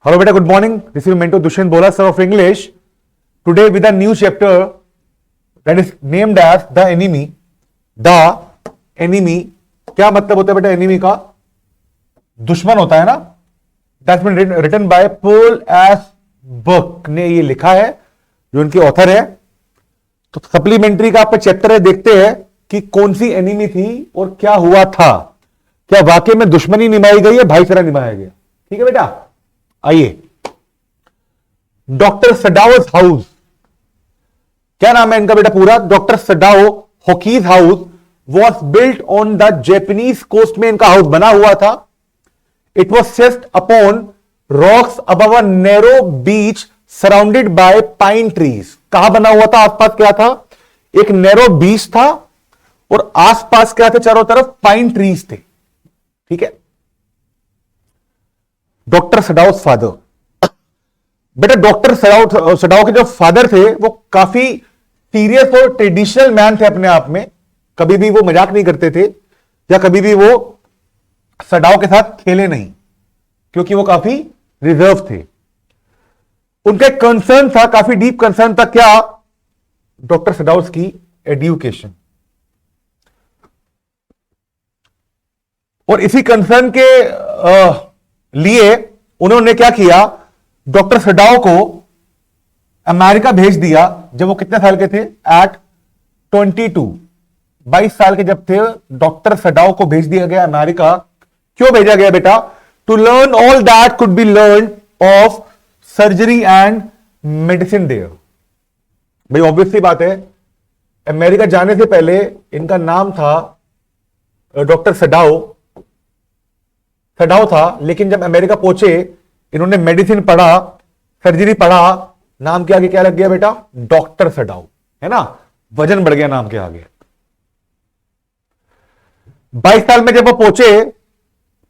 Hello, beta. Good morning. This is Mentor Dushyant Bola, sir of English. Today, with a new chapter that is named as The Enemy. The Enemy. क्या मतलब होता है बेटा enemy का? दुश्मन होता है ना. That's been written by Paul S. Buck ने ये लिखा है, जो उनके ऑथर है. तो सप्लीमेंट्री का आपका चैप्टर है, देखते हैं कि कौन सी एनिमी थी और क्या हुआ था. क्या वाकई में दुश्मनी निभाई गई है, भाईचारा निभाया गया? ठीक है बेटा, आइए. डॉक्टर सडाओज हाउस, क्या नाम है इनका बेटा पूरा? Doctor Sadao Hoki's house was built on the Japanese coast में इनका हाउस बना हुआ था. It was set upon rocks above a narrow beach surrounded by pine trees. कहां बना हुआ था? आसपास क्या था? एक नैरो बीच था और आसपास क्या थे? चारों तरफ पाइन ट्रीज थे. ठीक है. डॉक्टर सडाओ फादर, बेटा डॉक्टर सडाओ के जो फादर थे वो काफी सीरियस और ट्रेडिशनल मैन थे अपने आप में. कभी भी वो मजाक नहीं करते थे या कभी भी वो सडाओ के साथ खेले नहीं, क्योंकि वो काफी रिजर्व थे. उनका एक कंसर्न था, काफी डीप कंसर्न था. क्या? डॉक्टर सडाउस की एजुकेशन. और इसी कंसर्न के लिए उन्होंने क्या किया? डॉक्टर सडाओ को अमेरिका भेज दिया. जब वो कितने साल के थे? एट 22 साल के जब थे, डॉक्टर सडाओ को भेज दिया गया अमेरिका. क्यों भेजा गया बेटा? To learn all that could be learn of surgery and medicine there. भाई ऑब्वियस सी बात है, अमेरिका जाने से पहले इनका नाम था डॉक्टर सडाओ था, लेकिन जब अमेरिका पहुंचे इन्होंने मेडिसिन पढ़ा, सर्जरी पढ़ा, नाम के आगे क्या लग गया बेटा? डॉक्टर सडाओ, है ना. वजन बढ़ गया नाम के आगे. 22 साल में जब वो पहुंचे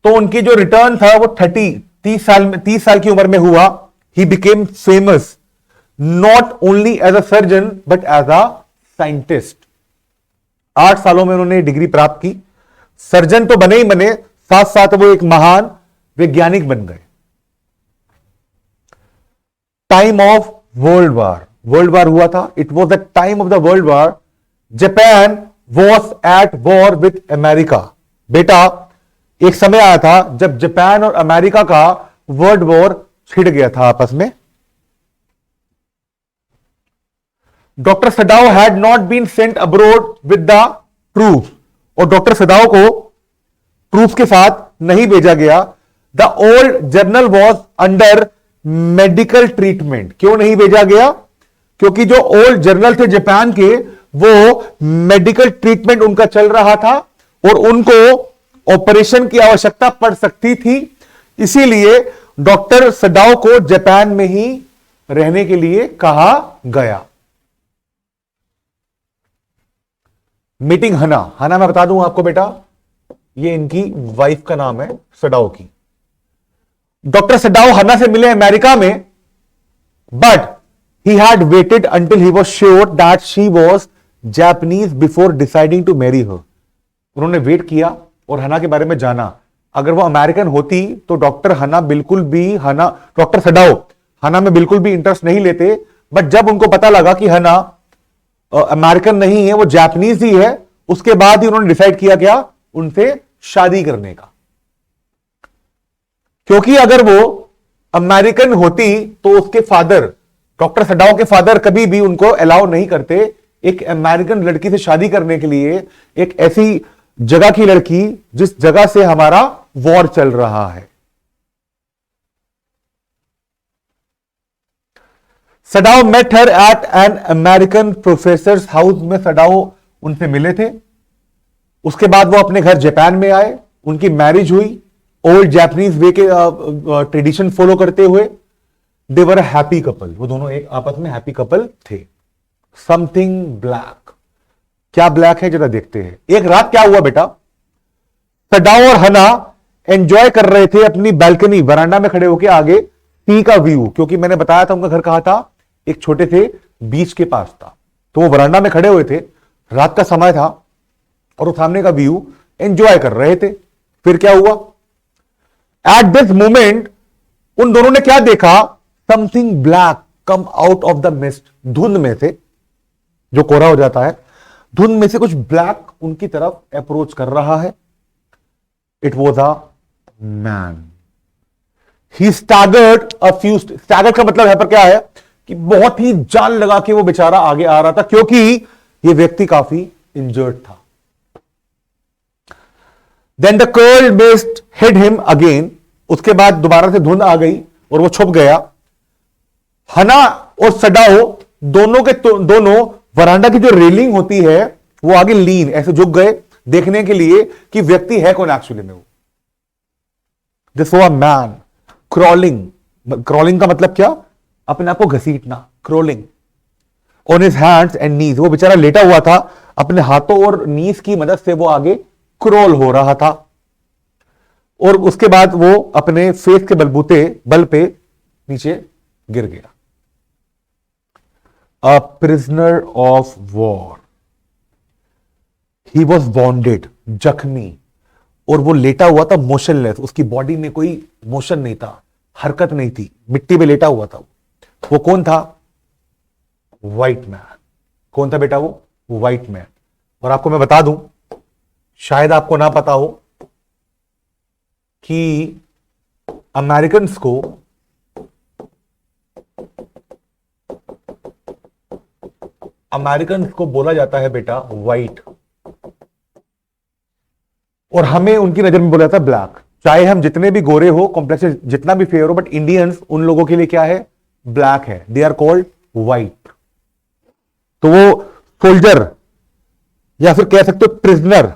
तो उनकी जो रिटर्न था वो 30 साल की उम्र में हुआ. He became famous not only as a surgeon but as a scientist. 8 सालों में उन्होंने डिग्री प्राप्त की. सर्जन तो बने ही बने, साथ साथ वो एक महान वैज्ञानिक बन गए. टाइम ऑफ वर्ल्ड वार हुआ था. It was the time of the world war. Japan was at war with America. बेटा एक समय आया था जब जापान और अमेरिका का वर्ल्ड वॉर छिड़ गया था आपस में. Doctor Sadao had not been sent abroad with the troops. और डॉक्टर सडाओ को ट्रूप्स के साथ नहीं भेजा गया. The old general was under medical treatment. क्यों नहीं भेजा गया? क्योंकि जो ओल्ड जर्नल थे जापान के, वो मेडिकल ट्रीटमेंट उनका चल रहा था और उनको ऑपरेशन की आवश्यकता पड़ सकती थी. इसीलिए डॉक्टर सडाओ को जापान में ही रहने के लिए कहा गया. मीटिंग हना मैं बता दूं आपको बेटा, ये इनकी वाइफ का नाम है सडाओ की. डॉक्टर सडाओ हना से मिले अमेरिका में, but he had waited until he was sure that she was Japanese before deciding to marry her. उन्होंने वेट किया और हना के बारे में जाना. अगर वो अमेरिकन होती तो डॉक्टर सडाओ हना में बिल्कुल भी इंटरेस्ट नहीं लेते. बट जब उनको पता लगा कि हना अमेरिकन नहीं है, वो जापानीज ही है, उसके बाद ही उन्होंने डिसाइड किया क्या? उनसे शादी करने का. क्योंकि अगर वो अमेरिकन होती तो उसके फादर, डॉक्टर सडाओ के फादर, कभी भी उनको अलाउ नहीं करते एक अमेरिकन लड़की से शादी करने के लिए. एक ऐसी जगह की लड़की जिस जगह से हमारा वॉर चल रहा है. Sadao met her at an American professor house में सडाओ उनसे मिले थे. उसके बाद वो अपने घर जापान में आए. उनकी मैरिज हुई ओल्ड जापानीज वे के ट्रेडिशन फॉलो करते हुए. दे वर अ हैप्पी कपल. वो दोनों एक आपस में हैप्पी कपल थे. Something black. क्या ब्लैक है जरा देखते हैं. एक रात क्या हुआ बेटा? सडाओ और हना एंजॉय कर रहे थे अपनी बैल्कनी, वरांडा में खड़े होकर आगे सी का व्यू. क्योंकि मैंने बताया था उनका घर कहां था? एक छोटे से बीच के पास था. तो वो वरांडा में खड़े हुए थे, रात का समय था और वो सामने का व्यू एंजॉय कर रहे थे. फिर क्या हुआ? एट दिस मोमेंट उन दोनों ने क्या देखा? Something black come out of the mist, धुंध में से, जो कोहरा हो जाता है, धुंध में से कुछ ब्लैक उनकी तरफ अप्रोच कर रहा है. It was a man. He staggered a few. Staggered का मतलब यहां पर क्या है कि बहुत ही जान लगा के वो बेचारा आगे आ रहा था, क्योंकि ये व्यक्ति काफी इंजर्ड था. Then the curl mist hid him again. उसके बाद दोबारा से धुंध आ गई और वो छुप गया. हना और सडाओ दोनों के दोनों वरांडा की जो रेलिंग होती है वो आगे लीन ऐसे झुक गए देखने के लिए कि व्यक्ति है कौन एक्चुअली में. वो this was a man crawling. Crawling का मतलब क्या? अपने आप को घसीटना, crawling. On his hands and knees. वो बेचारा लेटा हुआ था, अपने हाथों और नीज की मदद से वो आगे क्रॉल हो रहा था. और उसके बाद वो अपने फेस के बल पे नीचे गिर गया. अ prisoner of war. He was bonded, जख्मी, और वो लेटा हुआ था मोशनलेस. उसकी बॉडी में कोई मोशन नहीं था, हरकत नहीं थी, मिट्टी पे लेटा हुआ था. वो कौन था? White man. कौन था बेटा? वो व्हाइट मैन. और आपको मैं बता दूं, शायद आपको ना पता हो कि अमेरिकन्स को बोला जाता है बेटा व्हाइट, और हमें उनकी नजर में बोला जाता है ब्लैक. चाहे हम जितने भी गोरे हो, कॉम्प्लेक्स जितना भी फेयर हो, बट इंडियंस उन लोगों के लिए क्या है? ब्लैक है. They are called white. तो वो सोल्जर, या फिर कह सकते हो प्रिजनर,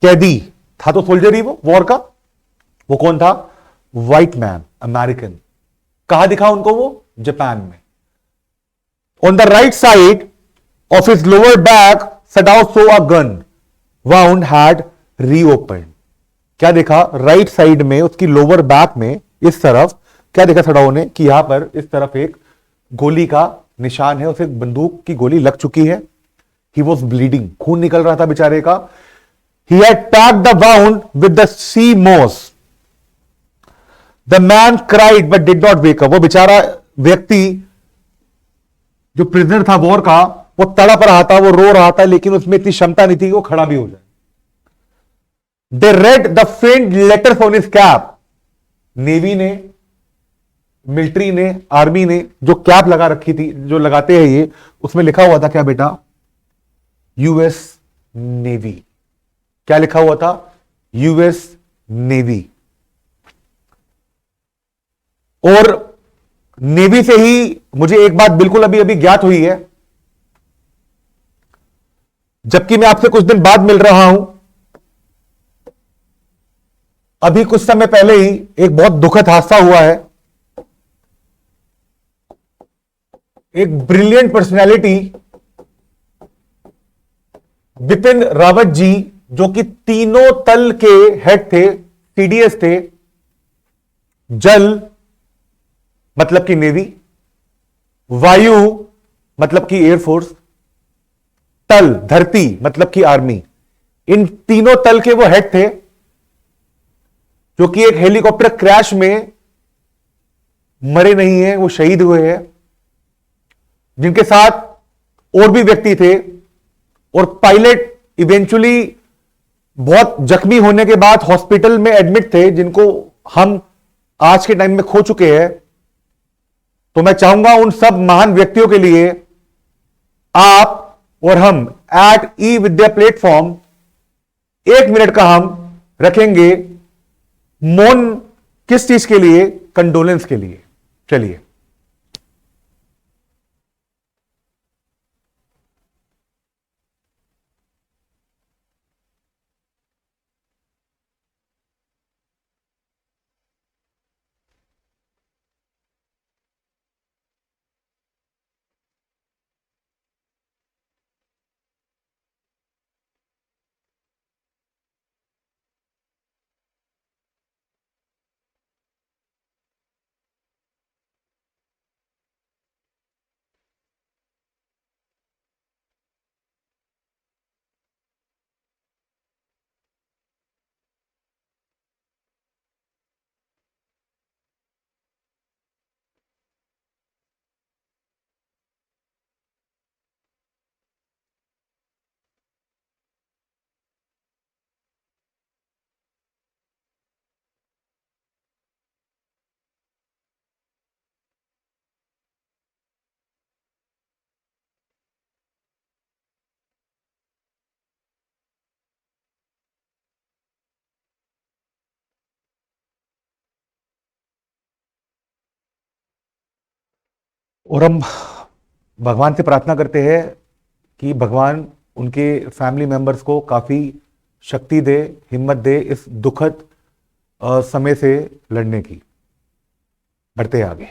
कैदी था. तो सोल्जर ही वो वॉर का. वो कौन था? White man, American. कहां दिखा उनको वो? जापान में. On the right side of his lower back Sadao so a gun wound had reopen. क्या देखा? राइट साइड में उसकी लोअर बैक में इस तरफ क्या देखा सडाओ ने? कि यहां पर इस तरफ एक गोली का निशान है, उसे बंदूक की गोली लग चुकी है. ही वॉज ब्लीडिंग, खून निकल रहा था बेचारे का. He had packed the wound with the sea moss. The man cried but did not wake up. वो बेचारा व्यक्ति जो प्रिजनर था वॉर का, वो तड़प रहा था, वो रो रहा था, लेकिन उसमें इतनी क्षमता नहीं थी कि वो खड़ा भी हो जाए. They read the faint letters on his cap. Navy ने, मिलिट्री ने, आर्मी ने जो कैप लगा रखी थी, जो लगाते हैं ये, उसमें लिखा हुआ था क्या बेटा? US navy. क्या लिखा हुआ था? US navy. और नेवी से ही मुझे एक बात बिल्कुल अभी अभी ज्ञात हुई है, जबकि मैं आपसे कुछ दिन बाद मिल रहा हूं. अभी कुछ समय पहले ही एक बहुत दुखद हादसा हुआ है. एक ब्रिलियंट पर्सनैलिटी बिपिन रावत जी, जो कि तीनों तल के हेड थे, सीडीएस थे. जल मतलब कि नेवी, वायु मतलब कि एयरफोर्स, तल धरती मतलब कि आर्मी. इन तीनों तल के वो हेड थे, जो कि एक हेलीकॉप्टर क्रैश में मरे नहीं हैं, वो शहीद हुए हैं. जिनके साथ और भी व्यक्ति थे, और पायलट इवेंचुअली बहुत जख्मी होने के बाद हॉस्पिटल में एडमिट थे, जिनको हम आज के टाइम में खो चुके हैं. तो मैं चाहूंगा उन सब महान व्यक्तियों के लिए आप और हम एट ई विद्या प्लेटफॉर्म 1 मिनट का हम रखेंगे मौन. किस चीज के लिए? कंडोलेंस के लिए. चलिए. और हम भगवान से प्रार्थना करते हैं कि भगवान उनके फैमिली मेंबर्स को काफी शक्ति दे, हिम्मत दे इस दुखद समय से लड़ने की। बढ़ते हैं आगे।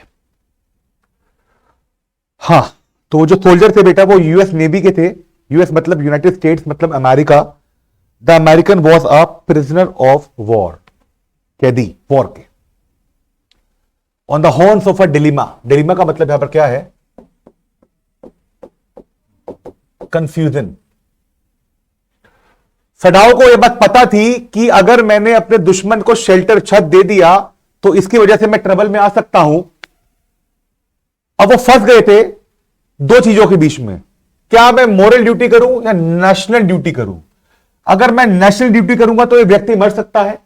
हाँ, तो जो सोल्जर थे बेटा वो यूएस नेवी के थे। यूएस मतलब यूनाइटेड स्टेट्स मतलब America. The American was a prisoner of war, कैदी वॉर के, on the horns of a dilemma. Dilemma का मतलब यहां पर क्या है? कंफ्यूजन। सडाओ को यह बात पता थी कि अगर मैंने अपने दुश्मन को शेल्टर, छत दे दिया तो इसकी वजह से मैं ट्रबल में आ सकता हूं। अब वो फंस गए थे दो चीजों के बीच में, क्या मैं मोरल ड्यूटी करूं या नेशनल ड्यूटी करूं? अगर मैं नेशनल ड्यूटी करूंगा तो ये व्यक्ति मर सकता है,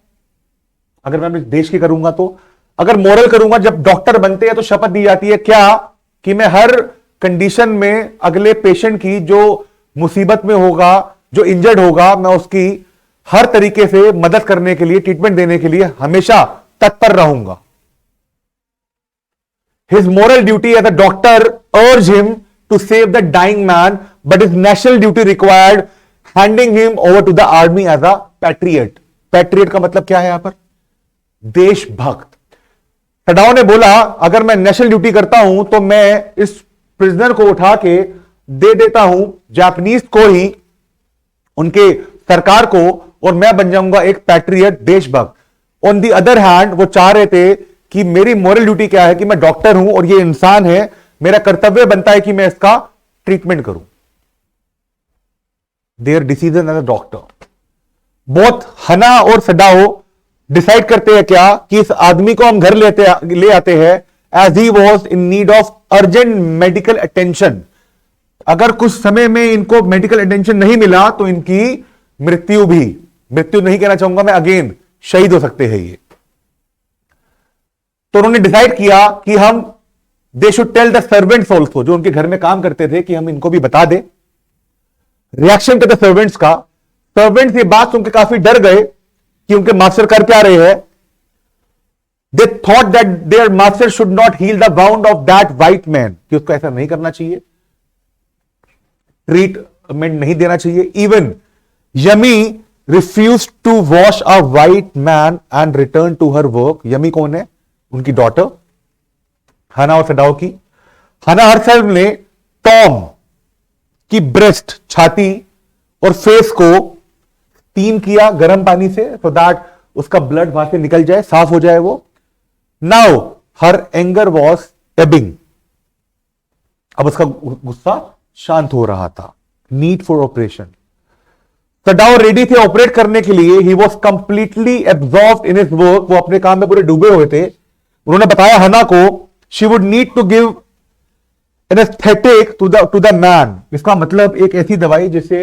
अगर मैं अपने देश की करूंगा तो। अगर मोरल करूंगा, जब डॉक्टर बनते हैं तो शपथ दी जाती है क्या कि मैं हर कंडीशन में अगले पेशेंट की जो मुसीबत में होगा, जो इंजर्ड होगा, मैं उसकी हर तरीके से मदद करने के लिए, ट्रीटमेंट देने के लिए हमेशा तत्पर रहूंगा। His moral duty as a doctor urged him to save the dying man, but his national duty required handing him over to the army as a patriot. Patriot का मतलब क्या है यहां पर? देशभक्त। सडाओ ने बोला अगर मैं नेशनल ड्यूटी करता हूं तो मैं इस प्रिजनर को उठा के दे देता हूं जापानीज को ही, उनके सरकार को, और मैं बन जाऊंगा एक पैट्रियट, देशभक्त। ऑन दी अदर हैंड वो चाह रहे थे कि मेरी मोरल ड्यूटी क्या है कि मैं डॉक्टर हूं और ये इंसान है, मेरा कर्तव्य बनता है कि मैं इसका ट्रीटमेंट करूं। Their decision as a doctor. Both Hana और सडाओ डिसाइड करते हैं क्या कि इस आदमी को हम घर ले आते हैं as he was in need of urgent medical attention. अगर कुछ समय में इनको मेडिकल अटेंशन नहीं मिला तो इनकी मृत्यु नहीं कहना चाहूंगा मैं, अगेन शहीद हो सकते हैं ये। तो उन्होंने डिसाइड किया कि हम they should tell the servants also, जो उनके घर में काम करते थे, कि हम इनको भी बता दे। रिएक्शन थे सर्वेंट्स का। सर्वेंट्स ये बात सुनकर काफी डर गए कि उनके मास्टर कर क्या रहे हैं। They thought that their master should not heal the wound of that white man, कि उसको ऐसा नहीं करना चाहिए, ट्रीटमेंट नहीं देना चाहिए। Even Yumi refuse to wash a white man and return to her work. Yumi कौन है? उनकी डॉटर हना और सडाओ की। हना हरसेल्फ ने टॉम की ब्रेस्ट, छाती और फेस को स्टीम किया गर्म पानी से, सो दैट उसका ब्लड वहां से निकल जाए, साफ हो जाए वो। Now her anger was ebbing. अब उसका गुस्सा शांत हो रहा था। Need for operation. Sadao ready थे ऑपरेट करने के लिए। He was completely absorbed in his work. वो अपने काम में पूरे डूबे हुए थे। उन्होंने बताया हना को she would need to give anaesthetic to the man. इसका मतलब एक ऐसी दवाई जिसे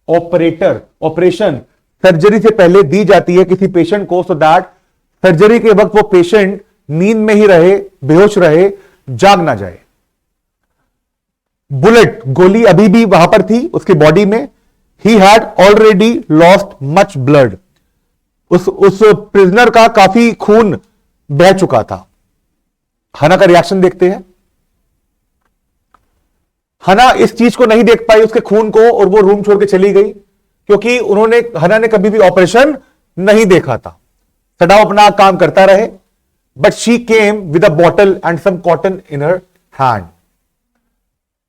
ऑपरेशन सर्जरी से पहले दी जाती है किसी पेशेंट को, सो दैट सर्जरी के वक्त वो पेशेंट नींद में ही रहे, बेहोश रहे, जाग ना जाए। बुलेट, गोली अभी भी वहां पर थी उसकी बॉडी में। He had already lost much blood. उस प्रिजनर का काफी खून बह चुका था। हना का रिएक्शन देखते हैं। हना इस चीज को नहीं देख पाई, उसके खून को, और वो रूम छोड़ के चली गई, क्योंकि हना ने कभी भी ऑपरेशन नहीं देखा था। सडाओ अपना काम करता रहे, but she came with a bottle and some cotton in her hand.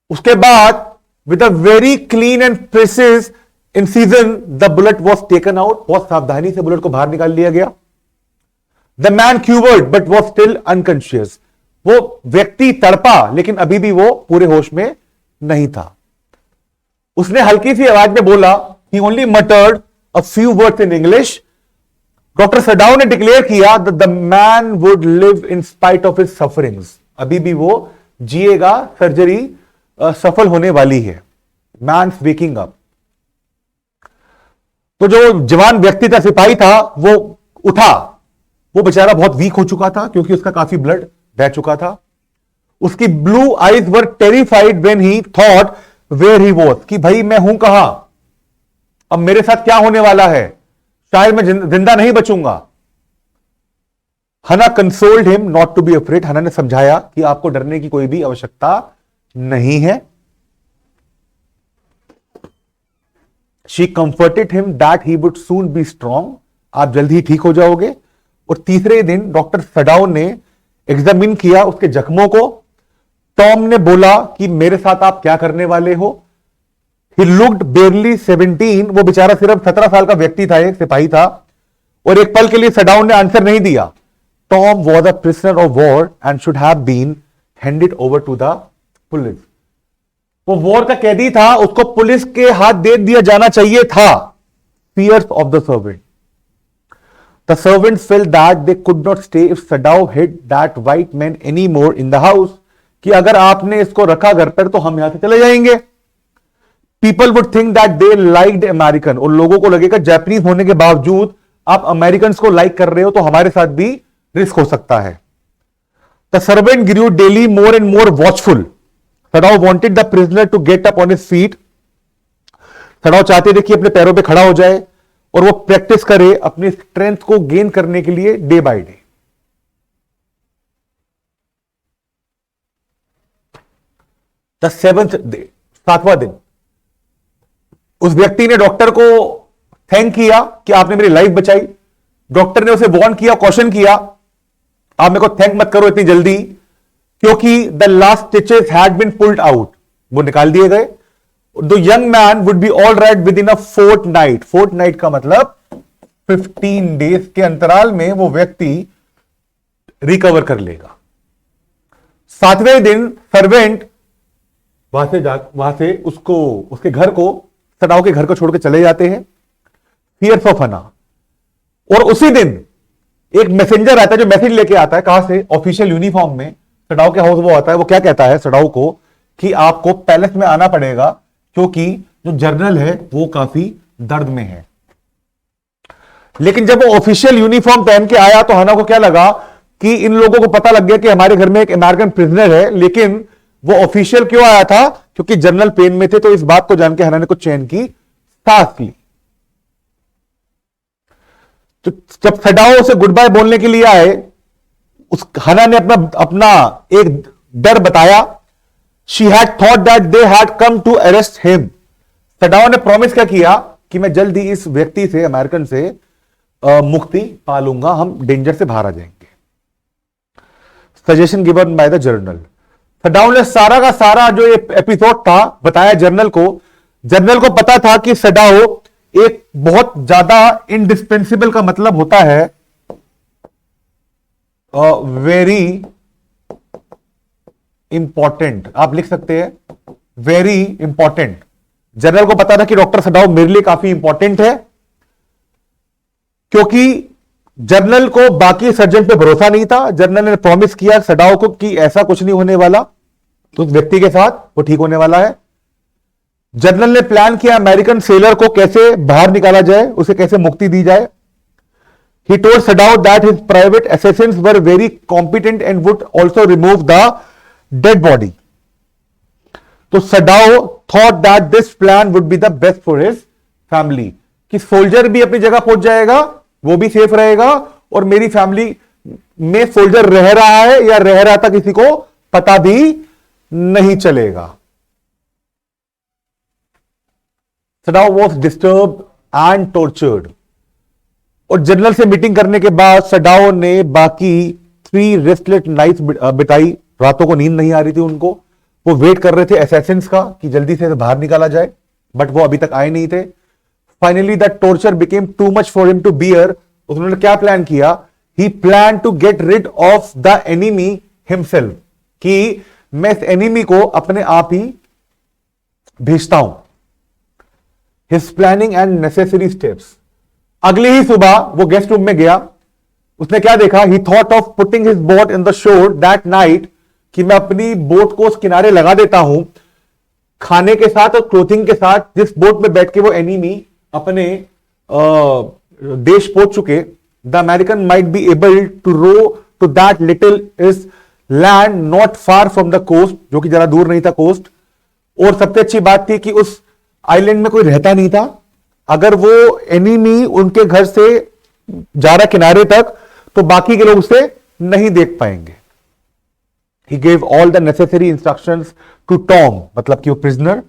उसके बाद with a very clean and precise incision the bullet was taken out. बहुत सावधानी से बुलेट को बाहर निकाल लिया गया। The man quivered but was still unconscious. वो व्यक्ति तड़पा लेकिन अभी भी वो पूरे होश में नहीं था। उसने हल्की सी आवाज में बोला, he only muttered a few words in English. Doctor Sadao ने डिक्लेयर किया that the man would live in spite of his sufferings. अभी भी वो जिएगा, सर्जरी सफल होने वाली है। Man waking up. तो जो जवान व्यक्ति था, सिपाही था, वो उठा। वो बेचारा बहुत वीक हो चुका था क्योंकि उसका काफी ब्लड बह चुका था। उसकी blue eyes were terrified when he thought where he was, कि भाई मैं हूं कहां, अब मेरे साथ क्या होने वाला है, शायद मैं जिंदा नहीं बचूंगा। Hana consoled him not to be afraid, Hana ने समझाया कि आपको डरने की कोई भी आवश्यकता नहीं है। She comforted him that he would soon be strong, आप जल्दी ही ठीक हो जाओगे। और तीसरे दिन डॉक्टर सडाउ ने एग्जामिन किया उसके जख्मों को। टॉम ने बोला कि मेरे साथ आप क्या करने वाले हो। ही लुक्ड बेयरली 17, वो बेचारा सिर्फ 17 साल का व्यक्ति था, एक सिपाही था। और एक पल के लिए सडाउ ने आंसर नहीं दिया। Tom was a prisoner of war and should have been handed over to the police. वो वॉर का कैदी था, उसको पुलिस के हाथ दे दिया जाना चाहिए था। Fears of the servant. The servants felt that they could not stay if Sadao hid that white man anymore in the house. कि अगर आपने इसको रखा घर पर तो हम यहां से चले जाएंगे। People would think that they liked American, और लोगों को लगेगा जापानीज होने के बावजूद आप अमेरिकन को लाइक कर रहे हो तो हमारे साथ भी रिस्क हो सकता है। The servant grew daily more and more watchful. Sadao wanted the prisoner to get up on his feet. सडाउ चाहते थे कि अपने पैरों पे खड़ा हो जाए और वो प्रैक्टिस करे अपनी स्ट्रेंथ को गेन करने के लिए day by day. The seventh day, 7वां दिन, उस व्यक्ति ने डॉक्टर को थैंक किया कि आपने मेरी लाइफ बचाई। डॉक्टर ने उसे वार्न किया, कॉशन किया, आप मेरे को थैंक मत करो इतनी जल्दी, क्योंकि the last stitches had been pulled out, वो निकाल दिए गए। The young man would be all right within a fortnight. Fortnight का मतलब 15 डेज के अंतराल में वो व्यक्ति रिकवर कर लेगा। 7वें दिन सर्वेंट वहां से उसको, उसके घर को, सडाउ के घर को छोड़ के चले जाते हैं। फियर्स ऑफ हना। और उसी दिन एक मैसेंजर आता है जो मैसेज लेके आता है, कहां से? ऑफिशियल यूनिफॉर्म में सडाउ के हाउस वो आता है। वो क्या कहता है सडाउ को कि आपको पैलेस में आना पड़ेगा क्योंकि जो जनरल है वो काफी दर्द में है। लेकिन जब वो ऑफिशियल यूनिफॉर्म पहन के आया तो हना को क्या लगा कि इन लोगों को पता लग गया कि हमारे घर में एक अमेरिकन प्रिजनर है, लेकिन वो ऑफिशियल क्यों आया था? क्योंकि जनरल पेन में थे। तो इस बात को जान के हना ने कुछ चैन की सांस ली। तो जब सडाओ से गुड बाय बोलने के लिए आए, उस हना ने अपना एक डर बताया। She had thought that they had come to arrest him. Sadao ने प्रॉमिस क्या किया कि मैं जल्दी इस व्यक्ति से, अमेरिकन से मुक्ति पा लूंगा, हम डेंजर से बाहर आ जाएंगे। Suggestion given by the journal. Sadao ने सारा का सारा जो ये एपिसोड था बताया जर्नल को। जर्नल को पता था कि सडाओ एक बहुत ज्यादा इंडिस्पेंसिबल का मतलब होता है वेरी इंपॉर्टेंट, आप लिख सकते हैं वेरी इंपॉर्टेंट। जनरल को पता था कि डॉक्टर सडाउ मेरे लिए काफी इंपॉर्टेंट है, क्योंकि जनरल को बाकी सर्जन पे भरोसा नहीं था। जनरल ने प्रॉमिस किया सडाउ को कि ऐसा कुछ नहीं होने वाला, तो उस व्यक्ति के साथ वो ठीक होने वाला है। जनरल ने प्लान किया अमेरिकन सेलर को कैसे बाहर निकाला जाए, उसे कैसे मुक्ति दी जाए। He told Sadao that his private assassins were very competent and would also remove the dead body. तो Sadao thought that this plan would be the best for his family, कि सोल्जर भी अपनी जगह पहुंच जाएगा, वो भी सेफ रहेगा, और मेरी फैमिली में सोल्जर रह रहा है या रह रहा था किसी को पता भी नहीं चलेगा। Sadao was disturbed and tortured. और जनरल से मीटिंग करने के बाद सडाओ ने बाकी 3 रेस्टलेस नाइट्स बिताई। रातों को नींद नहीं आ रही थी उनको। वो वेट कर रहे थे असैसिन्स का कि जल्दी से बाहर निकाला जाए, बट वो अभी तक आए नहीं थे। Finally the torture became too much for him to bear. उन्होंने क्या प्लान किया? He plan to get rid of the enemy himself, कि मैं इस एनिमी को अपने आप ही भेजता हूं। His planning and necessary steps. अगली ही सुबह वो गेस्ट रूम में गया। उसने क्या देखा? ही thought of putting his boat in the shore that night, कि मैं अपनी बोट को उस किनारे लगा देता हूं खाने के साथ और क्लोथिंग के साथ, जिस बोट में बैठ के वो एनिमी अपने देश पहुंच चुके। The American might be able to row to that little island not far from the coast, जो कि जरा दूर नहीं था कोस्ट। और सबसे अच्छी बात थी कि उस आइलैंड में कोई रहता नहीं था। अगर वो एनिमी उनके घर से जा रहा किनारे तक, तो बाकी के लोग उसे नहीं देख पाएंगे। He gave all the necessary instructions to Tom, मतलब कि वो प्रिजनर,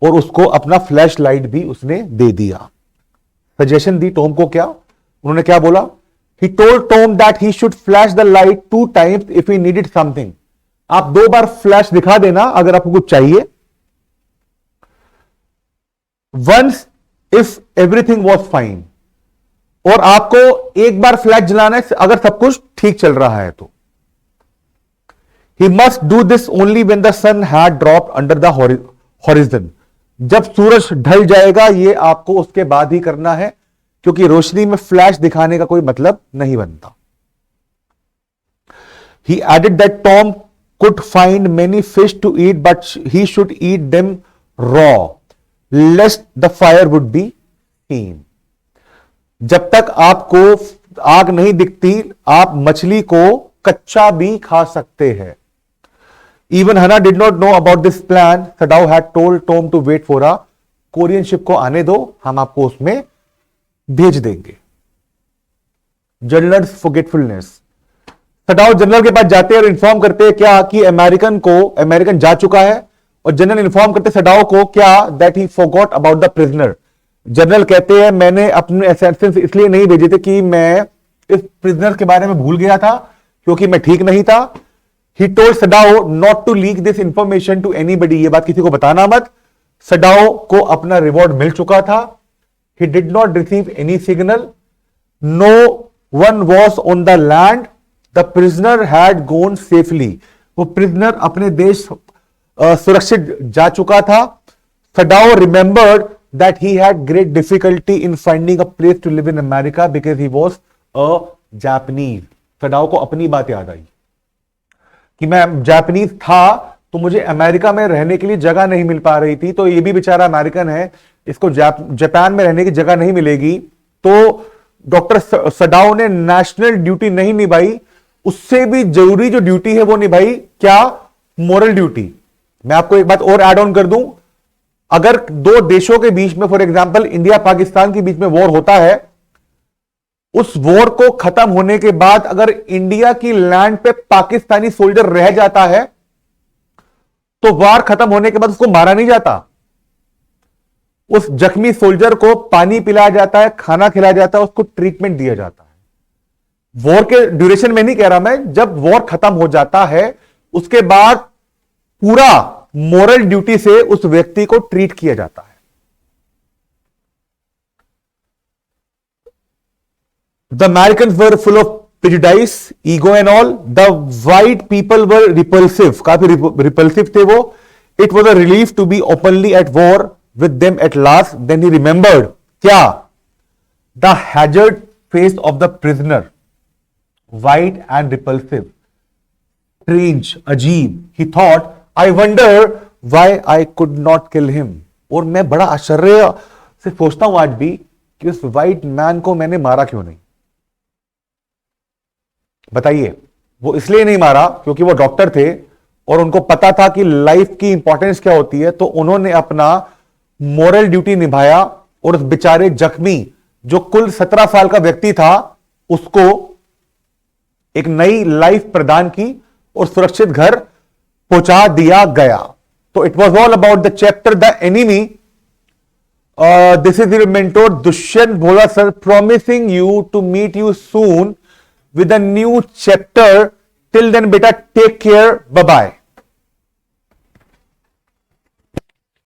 और उसको अपना फ्लैश लाइट भी उसने दे दिया। सजेशन दी टॉम को, क्या उन्होंने क्या बोला? He told Tom that he should flash the light 2 times if he needed something. आप 2 बार फ्लैश दिखा देना अगर आपको कुछ चाहिए। Once if everything was fine. और आपको एक बार फ्लैश जलाना है अगर सब कुछ ठीक चल रहा है तो। He must do this only when the sun had dropped under the horizon. जब सूरज ढल जाएगा ये आपको उसके बाद ही करना है, क्योंकि रोशनी में फ्लैश दिखाने का कोई मतलब नहीं बनता। He added that Tom could find many fish to eat, but he should eat them raw, lest the fire would be seen. जब तक आपको आग नहीं दिखती, आप मछली को कच्चा भी खा सकते हैं। Even Hannah did not know about this plan. Sadao had told Tom to wait for a Korean ship को आने दो, हम आपको उसमें भेज देंगे। General forgetfulness. सडाओ जनरल के पास जाते हैं और इन्फॉर्म करते हैं क्या कि अमेरिकन जा चुका है, और जनरल इन्फॉर्म करते सडाओ को क्या, that he forgot about the prisoner. General कहते हैं मैंने अपने असिस्टेंट्स इसलिए नहीं भेजे थे कि मैं इस प्रिजनर के बारे में भूल गया था, क्योंकि मैं ठीक नहीं था। He told Sadao not to leak this information to anybody. ये बात किसी को बताना मत। सडाओ को अपना रिवॉर्ड मिल चुका था। He did not receive any signal. No one was on the land. The prisoner had gone safely. वो प्रिजनर अपने देश सुरक्षित जा चुका था। Sadao remembered that he had great difficulty in finding a place to live in America because he was a Japanese. Sadao को अपनी बात याद आई कि मैं जापानीज था तो मुझे अमेरिका में रहने के लिए जगह नहीं मिल पा रही थी, तो ये भी बेचारा अमेरिकन है, इसको जापान में रहने की जगह नहीं मिलेगी। तो डॉक्टर सडाओ ने नेशनल ड्यूटी नहीं निभाई, उससे भी जरूरी जो ड्यूटी है वो निभाई, क्या? Moral duty. मैं आपको एक बात और ऐड ऑन कर दूं, अगर 2 देशों के बीच में, फॉर एग्जांपल इंडिया पाकिस्तान के बीच में वॉर होता है, उस वॉर को खत्म होने के बाद अगर इंडिया की लैंड पे पाकिस्तानी सोल्जर रह जाता है तो वॉर खत्म होने के बाद उसको मारा नहीं जाता, उस जख्मी सोल्जर को पानी पिलाया जाता है, खाना खिलाया जाता है, उसको ट्रीटमेंट दिया जाता है। वॉर के ड्यूरेशन में नहीं कह रहा मैं, जब वॉर खत्म हो जाता है उसके बाद पूरा मोरल ड्यूटी से उस व्यक्ति को ट्रीट किया जाता है। The Americans were full of prejudice, ego and all. The white people were repulsive, काफी repulsive थे वो। It was a relief to be openly at war with them at last. Then he remembered, क्या? The haggard face of the prisoner, white and repulsive, strange, अजीब। He thought, I wonder why I could not kill him. और मैं बड़ा आश्चर्य से सोचता हूं आज भी कि उस व्हाइट मैन को मैंने मारा क्यों नहीं। बताइए, वो इसलिए नहीं मारा क्योंकि वो डॉक्टर थे और उनको पता था कि लाइफ की इंपॉर्टेंस क्या होती है, तो उन्होंने अपना मोरल ड्यूटी निभाया और उस बेचारे जख्मी जो कुल 17 साल का व्यक्ति था उसको एक नई लाइफ प्रदान की और सुरक्षित घर पहुंचा दिया गया। तो it was all about the chapter the enemy. This is your mentor Dushyant Bhola sir, promising you to meet you soon with a new chapter. Till then beta, take care, bye bye।